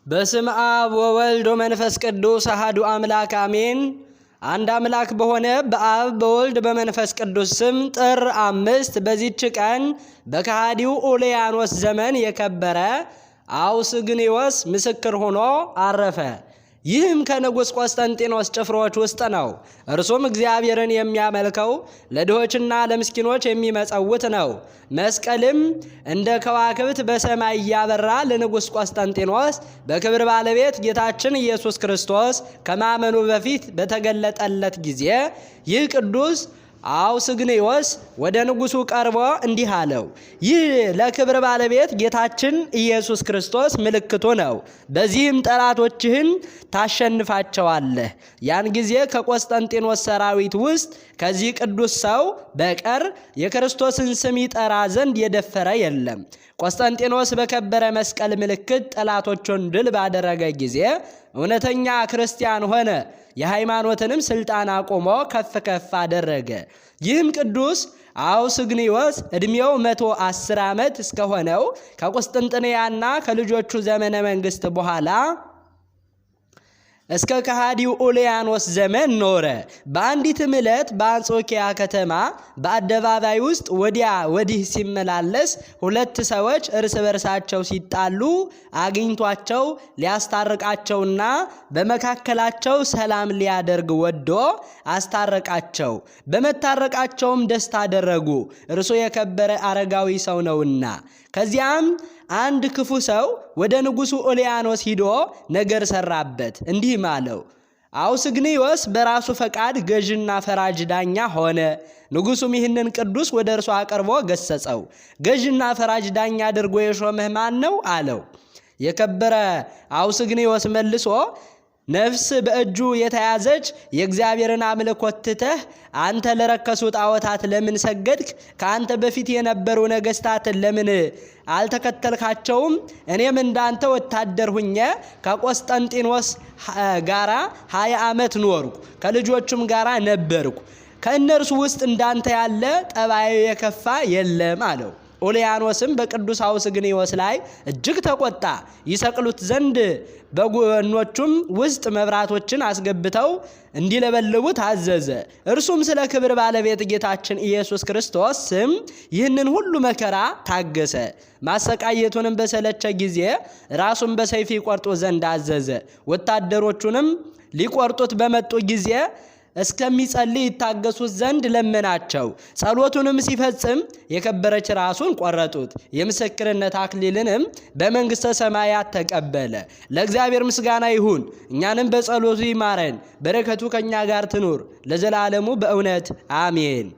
በስም አብ ወወልድ ወመንፈስ ቅዱስ አሐዱ አምላክ አሜን። አንድ አምላክ በሆነ በአብ በወልድ በመንፈስ ቅዱስ ስም ጥር 5 በዚች ቀን በከሃዲው ኡልያኖስ ዘመን የከበረ አውስግኒዮስ ምስክር ሆኖ አረፈ። ይህም ከንጉሥ ቆስጠንጢኖስ ጭፍሮች ውስጥ ነው። እርሱም እግዚአብሔርን የሚያመልከው ለድሆችና ለምስኪኖች የሚመጸውት ነው። መስቀልም እንደ ከዋክብት በሰማይ እያበራ ለንጉሥ ቆስጠንጢኖስ በክብር ባለቤት ጌታችን ኢየሱስ ክርስቶስ ከማመኑ በፊት በተገለጠለት ጊዜ ይህ ቅዱስ አውስግኒዮስ ወደ ንጉሡ ቀርቦ እንዲህ አለው። ይህ ለክብር ባለቤት ጌታችን ኢየሱስ ክርስቶስ ምልክቱ ነው። በዚህም ጠላቶችህን ታሸንፋቸዋለህ። ያን ጊዜ ከቆስጠንጢኖስ ሰራዊት ውስጥ ከዚህ ቅዱስ ሰው በቀር የክርስቶስን ስም ይጠራ ዘንድ የደፈረ የለም። ቆስጠንጢኖስ በከበረ መስቀል ምልክት ጠላቶቹን ድል ባደረገ ጊዜ እውነተኛ ክርስቲያን ሆነ። የሃይማኖትንም ስልጣን አቆሞ ከፍ ከፍ አደረገ። ይህም ቅዱስ አውስግኒዮስ ዕድሜው 110 ዓመት እስከሆነው ከቁስጥንጥንያና ከልጆቹ ዘመነ መንግስት በኋላ እስከ ከሃዲው ኡልያኖስ ዘመን ኖረ። በአንዲትም ዕለት በአንጾኪያ ከተማ በአደባባይ ውስጥ ወዲያ ወዲህ ሲመላለስ ሁለት ሰዎች እርስ በርሳቸው ሲጣሉ አግኝቷቸው ሊያስታርቃቸውና በመካከላቸው ሰላም ሊያደርግ ወዶ አስታረቃቸው። በመታረቃቸውም ደስታ አደረጉ፣ እርሱ የከበረ አረጋዊ ሰው ነውና። ከዚያም አንድ ክፉ ሰው ወደ ንጉሡ ኡልያኖስ ሂዶ ነገር ሰራበት፣ እንዲህም አለው። አውስግኒዮስ በራሱ ፈቃድ ገዥና ፈራጅ ዳኛ ሆነ። ንጉሡም ይህንን ቅዱስ ወደ እርሱ አቅርቦ ገሰጸው። ገዥና ፈራጅ ዳኛ አድርጎ የሾመህ ማን ነው አለው። የከበረ አውስግኒዮስ መልሶ ነፍስ በእጁ የተያዘች የእግዚአብሔርን አምልኮት ትተህ አንተ ለረከሱ ጣዖታት ለምን ሰገድክ? ከአንተ በፊት የነበሩ ነገሥታትን ለምን አልተከተልካቸውም? እኔም እንዳንተ ወታደር ሁኜ ከቆስጠንጢኖስ ጋራ 20 ዓመት ኖርኩ፣ ከልጆቹም ጋራ ነበርኩ። ከእነርሱ ውስጥ እንዳንተ ያለ ጠባዩ የከፋ የለም አለው። ኡልያኖስም በቅዱስ አውስግኒዮስ ላይ እጅግ ተቆጣ። ይሰቅሉት ዘንድ በጎኖቹም ውስጥ መብራቶችን አስገብተው እንዲለበልቡት አዘዘ። እርሱም ስለ ክብር ባለቤት ጌታችን ኢየሱስ ክርስቶስ ስም ይህንን ሁሉ መከራ ታገሰ። ማሰቃየቱንም በሰለቸ ጊዜ ራሱን በሰይፍ ይቆርጡ ዘንድ አዘዘ። ወታደሮቹንም ሊቆርጡት በመጡ ጊዜ እስከሚጸልይ ይታገሱት ዘንድ ለመናቸው። ጸሎቱንም ሲፈጽም የከበረች ራሱን ቆረጡት። የምስክርነት አክሊልንም በመንግሥተ ሰማያት ተቀበለ። ለእግዚአብሔር ምስጋና ይሁን፣ እኛንም በጸሎቱ ይማረን፣ በረከቱ ከእኛ ጋር ትኑር ለዘላለሙ በእውነት አሜን።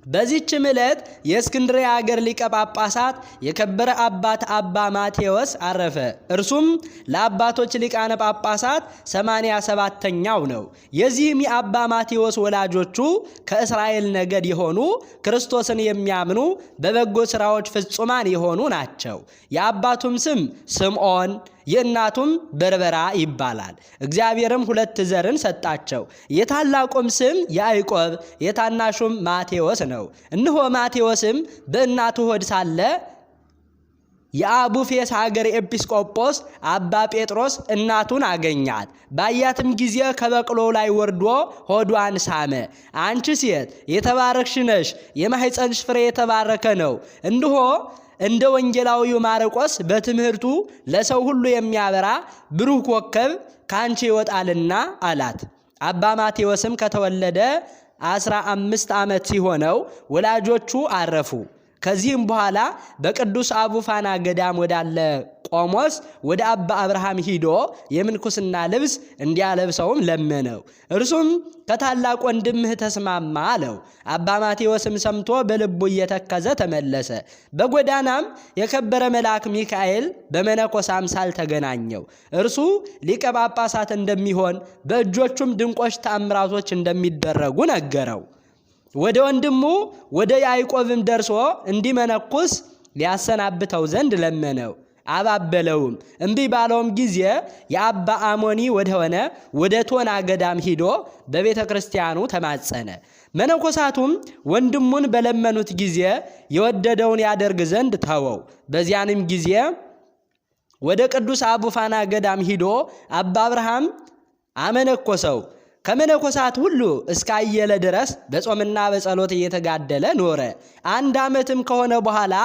በዚህችም ዕለት የእስክንድርያ አገር ሊቀ ጳጳሳት የከበረ አባት አባ ማቴዎስ አረፈ። እርሱም ለአባቶች ሊቃነ ጳጳሳት 87ኛው ነው። የዚህም የአባ ማቴዎስ ወላጆቹ ከእስራኤል ነገድ የሆኑ ክርስቶስን የሚያምኑ በበጎ ሥራዎች ፍጹማን የሆኑ ናቸው። የአባቱም ስም ስምዖን የእናቱም በርበራ ይባላል። እግዚአብሔርም 2 ዘርን ሰጣቸው። የታላቁም ስም ያዕቆብ የታናሹም ማቴዎስ ነው። እነሆ ማቴዎስም በእናቱ ሆድ ሳለ የአቡፌስ ሀገር ኤጲስቆጶስ አባ ጴጥሮስ እናቱን አገኛት። ባያትም ጊዜ ከበቅሎው ላይ ወርዶ ሆዷን ሳመ። አንቺ ሴት የተባረክሽ ነሽ፣ የማኅፀንሽ ፍሬ የተባረከ ነው። እንደ ወንጌላዊው ማርቆስ በትምህርቱ ለሰው ሁሉ የሚያበራ ብሩህ ኮከብ ካንቺ ይወጣልና አላት። አባ ማቴዎስም ከተወለደ 15 ዓመት ሲሆነው ወላጆቹ አረፉ። ከዚህም በኋላ በቅዱስ አቡፋና ገዳም ወዳለ ቆሞስ ወደ አባ አብርሃም ሂዶ የምንኩስና ልብስ እንዲያለብሰውም ለመነው። እርሱም ከታላቅ ወንድምህ ተስማማ አለው። አባ ማቴዎስም ሰምቶ በልቡ እየተከዘ ተመለሰ። በጎዳናም የከበረ መልአክ ሚካኤል በመነኮስ አምሳል ተገናኘው። እርሱ ሊቀ ጳጳሳት እንደሚሆን በእጆቹም ድንቆች ተአምራቶች እንደሚደረጉ ነገረው። ወደ ወንድሙ ወደ ያዕቆብም ደርሶ እንዲመነኩስ ሊያሰናብተው ዘንድ ለመነው። አባበለውም። እምቢ ባለውም ጊዜ የአባ አሞኒ ወደሆነ ወደ ቶና ገዳም ሂዶ በቤተ ክርስቲያኑ ተማጸነ። መነኮሳቱም ወንድሙን በለመኑት ጊዜ የወደደውን ያደርግ ዘንድ ተወው። በዚያንም ጊዜ ወደ ቅዱስ አቡፋና ገዳም ሂዶ አባ አብርሃም አመነኮሰው። ከመነኮሳት ሁሉ እስከ አየለ ድረስ በጾምና በጸሎት እየተጋደለ ኖረ። 1 ዓመትም ከሆነ በኋላ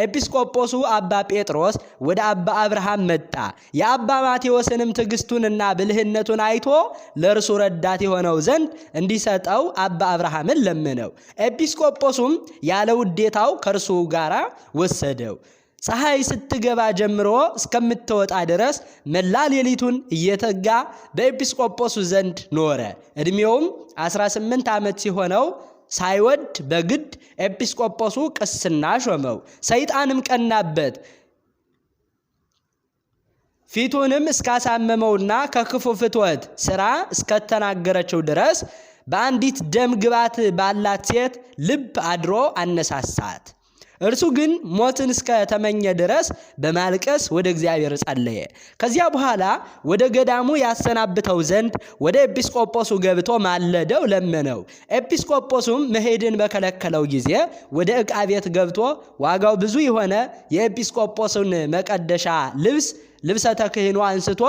ኤጲስቆጶሱ አባ ጴጥሮስ ወደ አባ አብርሃም መጣ። የአባ ማቴዎስንም ትዕግስቱንና ብልህነቱን አይቶ ለእርሱ ረዳት የሆነው ዘንድ እንዲሰጠው አባ አብርሃምን ለመነው። ኤጲስቆጶሱም ያለ ውዴታው ከእርሱ ጋር ወሰደው። ፀሐይ ስትገባ ጀምሮ እስከምትወጣ ድረስ መላ ሌሊቱን እየተጋ በኤጲስቆጶሱ ዘንድ ኖረ። ዕድሜውም 18 ዓመት ሲሆነው ሳይወድ በግድ ኤጲስቆጶሱ ቅስና ሾመው። ሰይጣንም ቀናበት። ፊቱንም እስካሳመመውና ከክፉ ፍትወት ሥራ እስከተናገረችው ድረስ በአንዲት ደም ግባት ባላት ሴት ልብ አድሮ አነሳሳት። እርሱ ግን ሞትን እስከ ተመኘ ድረስ በማልቀስ ወደ እግዚአብሔር ጸለየ። ከዚያ በኋላ ወደ ገዳሙ ያሰናብተው ዘንድ ወደ ኤጲስቆጶሱ ገብቶ ማለደው፣ ለመነው። ኤጲስቆጶሱም መሄድን በከለከለው ጊዜ ወደ ዕቃ ቤት ገብቶ ዋጋው ብዙ የሆነ የኤጲስቆጶሱን መቀደሻ ልብሰ ተክህኖ አንስቶ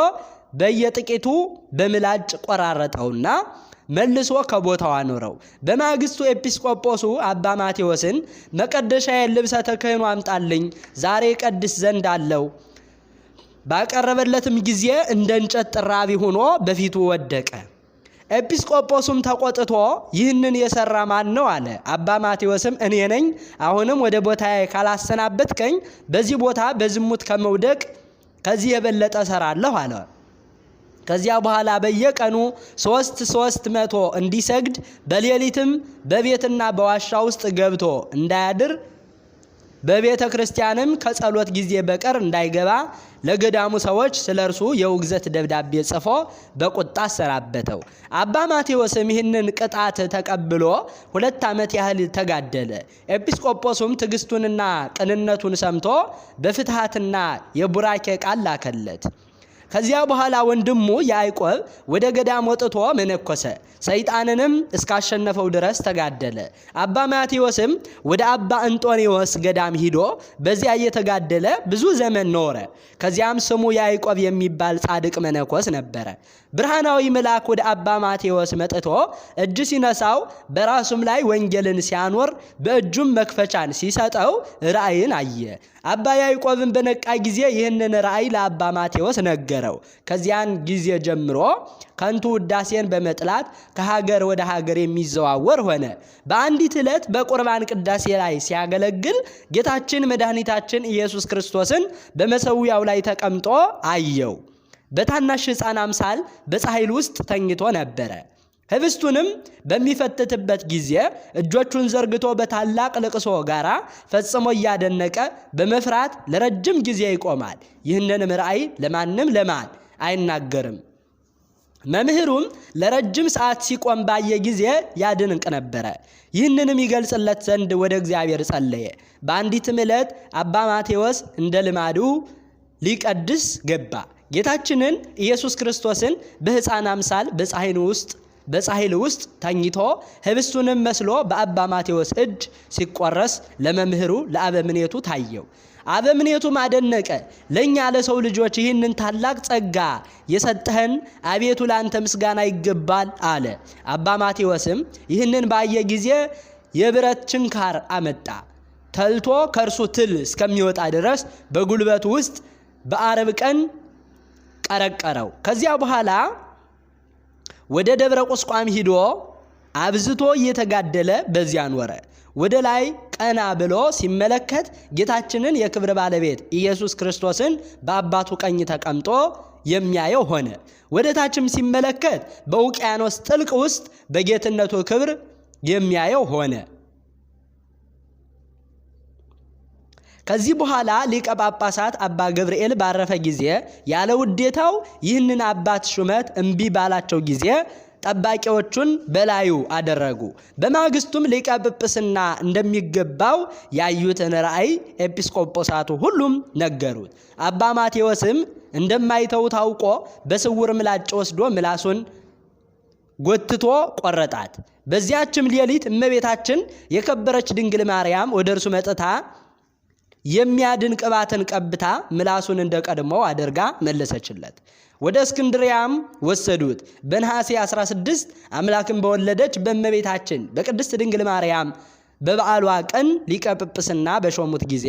በየጥቂቱ በምላጭ ቆራረጠውና መልሶ ከቦታው አኖረው። በማግስቱ ኤጲስቆጶሱ አባ ማቴዎስን መቀደሻዬን ልብሰ ተክህኖ አምጣልኝ፣ ዛሬ ቀድስ ዘንድ አለው። ባቀረበለትም ጊዜ እንደ እንጨት ጥራቢ ሆኖ በፊቱ ወደቀ። ኤጲስቆጶሱም ተቆጥቶ ይህንን የሰራ ማን ነው አለ። አባ ማቴዎስም እኔ ነኝ። አሁንም ወደ ቦታዬ ካላሰናበትከኝ በዚህ ቦታ በዝሙት ከመውደቅ ከዚህ የበለጠ ሰራለሁ አለ። ከዚያ በኋላ በየቀኑ 300 እንዲሰግድ በሌሊትም በቤትና በዋሻ ውስጥ ገብቶ እንዳያድር በቤተ ክርስቲያንም ከጸሎት ጊዜ በቀር እንዳይገባ ለገዳሙ ሰዎች ስለ እርሱ የውግዘት ደብዳቤ ጽፎ በቁጣ አሰናበተው። አባ ማቴዎስም ይህንን ቅጣት ተቀብሎ 2 ዓመት ያህል ተጋደለ። ኤጲስቆጶሱም ትዕግስቱንና ቅንነቱን ሰምቶ በፍትሃትና የቡራኬ ቃል ላከለት። ከዚያ በኋላ ወንድሙ ያዕቆብ ወደ ገዳም ወጥቶ መነኮሰ። ሰይጣንንም እስካሸነፈው ድረስ ተጋደለ። አባ ማቴዎስም ወደ አባ እንጦንዮስ ገዳም ሂዶ በዚያ እየተጋደለ ብዙ ዘመን ኖረ። ከዚያም ስሙ ያዕቆብ የሚባል ጻድቅ መነኮስ ነበረ። ብርሃናዊ መልአክ ወደ አባ ማቴዎስ መጥቶ እጅ ሲነሳው በራሱም ላይ ወንጌልን ሲያኖር በእጁም መክፈቻን ሲሰጠው ራእይን አየ። አባ ያዕቆብን በነቃ ጊዜ ይህንን ራእይ ለአባ ማቴዎስ ነገረው። ከዚያን ጊዜ ጀምሮ ከንቱ ውዳሴን በመጥላት ከሀገር ወደ ሀገር የሚዘዋወር ሆነ። በአንዲት ዕለት በቁርባን ቅዳሴ ላይ ሲያገለግል ጌታችን መድኃኒታችን ኢየሱስ ክርስቶስን በመሠዊያው ላይ ተቀምጦ አየው። በታናሽ ሕፃን አምሳል በፀሐይል ውስጥ ተኝቶ ነበረ። ህብስቱንም በሚፈትትበት ጊዜ እጆቹን ዘርግቶ በታላቅ ልቅሶ ጋራ ፈጽሞ እያደነቀ በመፍራት ለረጅም ጊዜ ይቆማል። ይህንን ራእይ ለማንም አይናገርም። መምህሩም ለረጅም ሰዓት ሲቆም ባየ ጊዜ ያድንቅ ነበረ። ይህንንም ይገልጽለት ዘንድ ወደ እግዚአብሔር ጸለየ። በአንዲትም ዕለት አባ ማቴዎስ እንደ ልማዱ ሊቀድስ ገባ። ጌታችንን ኢየሱስ ክርስቶስን በሕፃን አምሳል በፀሐይል ውስጥ ተኝቶ ህብስቱንም መስሎ በአባ ማቴዎስ እጅ ሲቆረስ ለመምህሩ ለአበምኔቱ ታየው። አበምኔቱም አደነቀ። ለእኛ ለሰው ልጆች ይህንን ታላቅ ጸጋ የሰጠህን አቤቱ ለአንተ ምስጋና ይገባል አለ። አባ ማቴዎስም ይህንን ባየ ጊዜ የብረት ችንካር አመጣ። ተልቶ ከእርሱ ትል እስከሚወጣ ድረስ በጉልበቱ ውስጥ በዓርብ ቀን ቀረቀረው። ከዚያ በኋላ ወደ ደብረ ቁስቋም ሂዶ አብዝቶ እየተጋደለ በዚያ ኖረ። ወደ ላይ ቀና ብሎ ሲመለከት ጌታችንን የክብር ባለቤት ኢየሱስ ክርስቶስን በአባቱ ቀኝ ተቀምጦ የሚያየው ሆነ። ወደ ታችም ሲመለከት በውቅያኖስ ጥልቅ ውስጥ በጌትነቱ ክብር የሚያየው ሆነ። ከዚህ በኋላ ሊቀ ጳጳሳት አባ ገብርኤል ባረፈ ጊዜ ያለ ውዴታው ይህንን አባት ሹመት እምቢ ባላቸው ጊዜ ጠባቂዎቹን በላዩ አደረጉ። በማግስቱም ሊቀ ጵጵስና እንደሚገባው ያዩትን ራእይ ኤጲስቆጶሳቱ ሁሉም ነገሩት። አባ ማቴዎስም እንደማይተው ታውቆ በስውር ምላጭ ወስዶ ምላሱን ጎትቶ ቆረጣት። በዚያችም ሌሊት እመቤታችን የከበረች ድንግል ማርያም ወደ እርሱ መጥታ የሚያድን ቅባትን ቀብታ ምላሱን እንደቀድሞው አድርጋ መለሰችለት። ወደ እስክንድሪያም ወሰዱት። በነሐሴ 16 አምላክን በወለደች በእመቤታችን በቅድስት ድንግል ማርያም በበዓሏ ቀን ሊቀ ጵጵስና በሾሙት ጊዜ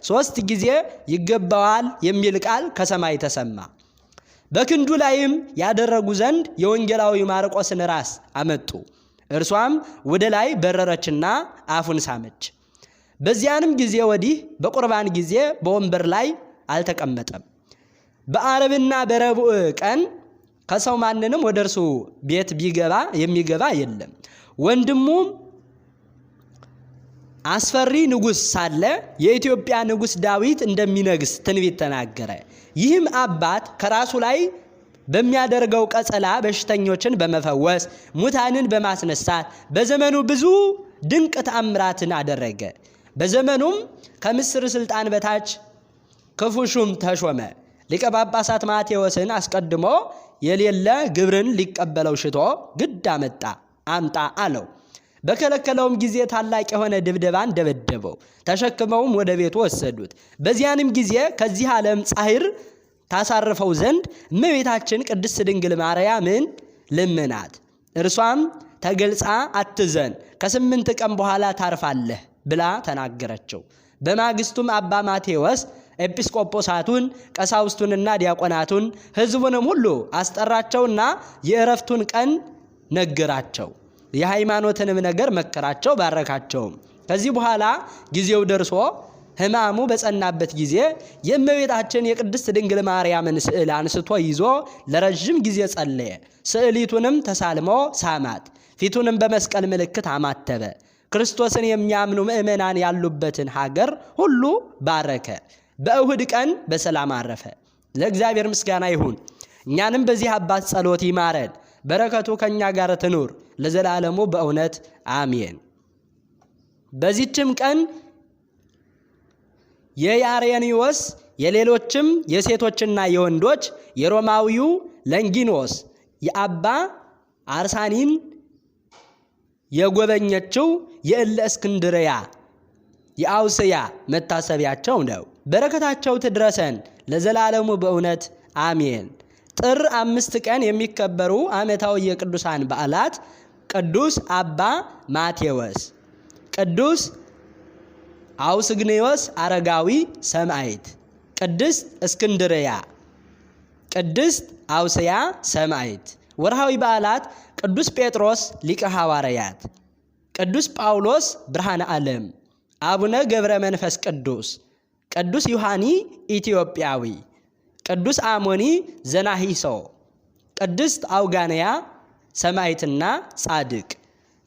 3 ጊዜ ይገባዋል የሚል ቃል ከሰማይ ተሰማ። በክንዱ ላይም ያደረጉ ዘንድ የወንጌላዊ ማርቆስን ራስ አመጡ። እርሷም ወደ ላይ በረረችና አፉን ሳመች። በዚያንም ጊዜ ወዲህ በቁርባን ጊዜ በወንበር ላይ አልተቀመጠም። በዓርብና በረቡዕ ቀን ከሰው ማንንም ወደ እርሱ ቤት የሚገባ የለም። ወንድሙም አስፈሪ ንጉሥ ሳለ የኢትዮጵያ ንጉሥ ዳዊት እንደሚነግስ ትንቢት ተናገረ። ይህም አባት ከራሱ ላይ በሚያደርገው ቀጸላ በሽተኞችን በመፈወስ ሙታንን በማስነሳት በዘመኑ ብዙ ድንቅ ተአምራትን አደረገ። በዘመኑም ከምስር ስልጣን በታች ክፉ ሹም ተሾመ። ሊቀ ጳጳሳት ማቴዎስን አስቀድሞ የሌለ ግብርን ሊቀበለው ሽቶ ግድ አምጣ አለው። በከለከለውም ጊዜ ታላቅ የሆነ ድብደባን ደበደበው። ተሸክመውም ወደ ቤቱ ወሰዱት። በዚያንም ጊዜ ከዚህ ዓለም ጻሕር ታሳርፈው ዘንድ እመቤታችን ቅድስት ድንግል ማርያምን ለመናት። እርሷም ተገልጻ አትዘን፣ ከ8 ቀን በኋላ ታርፋለህ ብላ ተናገረችው። በማግስቱም አባ ማቴዎስ ኤጲስቆጶሳቱን ቀሳውስቱንና ዲያቆናቱን ሕዝቡንም ሁሉ አስጠራቸውና የእረፍቱን ቀን ነገራቸው። የሃይማኖትንም ነገር መከራቸው፣ ባረካቸውም። ከዚህ በኋላ ጊዜው ደርሶ ሕማሙ በጸናበት ጊዜ የእመቤታችን የቅድስት ድንግል ማርያምን ስዕል አንስቶ ይዞ ለረጅም ጊዜ ጸለየ። ስዕሊቱንም ተሳልሞ ሳማት። ፊቱንም በመስቀል ምልክት አማተበ። ክርስቶስን የሚያምኑ ምእመናን ያሉበትን ሀገር ሁሉ ባረከ። በእሁድ ቀን በሰላም አረፈ። ለእግዚአብሔር ምስጋና ይሁን። እኛንም በዚህ አባት ጸሎት ይማረን፣ በረከቱ ከኛ ጋር ትኑር ለዘላለሙ በእውነት አሜን። በዚህችም ቀን የያሬኒዎስ የሌሎችም የሴቶችና የወንዶች የሮማዊው ለንጊኖስ የአባ አርሳኒን የጎበኘችው የእለ እስክንድርያ የአውስያ መታሰቢያቸው ነው። በረከታቸው ትድረሰን ለዘላለሙ በእውነት አሜን። ጥር 5 ቀን የሚከበሩ ዓመታዊ የቅዱሳን በዓላት ቅዱስ አባ ማቴዎስ፣ ቅዱስ አውስግኔዎስ አረጋዊ ሰማዕት፣ ቅድስት እስክንድርያ፣ ቅድስት አውስያ ሰማዕት። ወርሃዊ በዓላት ቅዱስ ጴጥሮስ ሊቀ ሐዋርያት፣ ቅዱስ ጳውሎስ ብርሃነ ዓለም፣ አቡነ ገብረ መንፈስ ቅዱስ፣ ቅዱስ ዮሐኒ ኢትዮጵያዊ፣ ቅዱስ አሞኒ ዘናሂሶ፣ ቅድስት አውጋንያ ሰማዕትና ጻድቅ።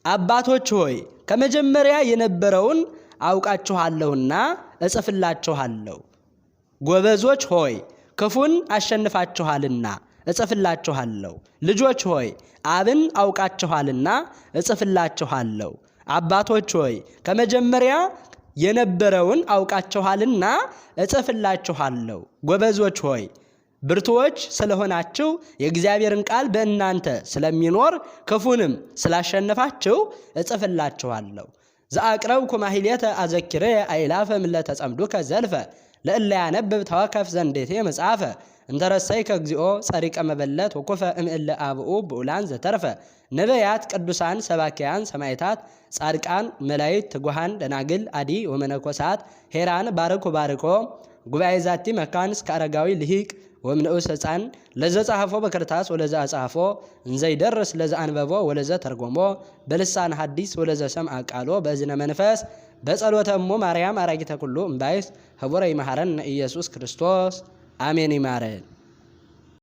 አባቶች ሆይ ከመጀመሪያ የነበረውን አውቃችኋለሁና እጽፍላችኋለሁ። ጎበዞች ሆይ ክፉን አሸንፋችኋልና እጽፍላችኋለሁ። ልጆች ሆይ አብን አውቃችኋልና እጽፍላችኋለሁ። አባቶች ሆይ ከመጀመሪያ የነበረውን አውቃችኋልና እጽፍላችኋለሁ። ጎበዞች ሆይ ብርቱዎች ስለሆናችሁ የእግዚአብሔርን ቃል በእናንተ ስለሚኖር ክፉንም ስላሸነፋችሁ እጽፍላችኋለሁ። ዘአቅረብኩ ማሕሌተ አዘኪሬ አእላፈ እምእለ ተጸምዱከ ዘልፈ ለእለ ያነብብ ተወከፍ ዘንዴቴ መጽሐፈ እንተረሰይከ እግዚኦ ጸሪቀ መበለት ወኮፈ እምእለ አብኡ ብኡላን ዘተርፈ ነቢያት፣ ቅዱሳን፣ ሰባኪያን፣ ሰማዕታት፣ ጻድቃን፣ መላእክት፣ ትጉሃን፣ ደናግል፣ አዲ ወመነኮሳት ሄራን ባርኮ ጉባኤ ዛቲ መካን እስከ አረጋዊ ልሂቅ ወምንዑስ ሕፃን ለዘ ጻሐፎ በክርታስ ወለዘ አጻሐፎ እንዘይደርስ ለዘ አንበቦ ወለዘ ተርጎሞ በልሳን ሐዲስ ወለዘ ሰምዐ ቃሎ በእዝነ መንፈስ በጸሎተ እሙ ማርያም አራጊተ ኩሉ እምባይስ ህቡረ ይመሐረነ ኢየሱስ ክርስቶስ አሜን። ይማረን።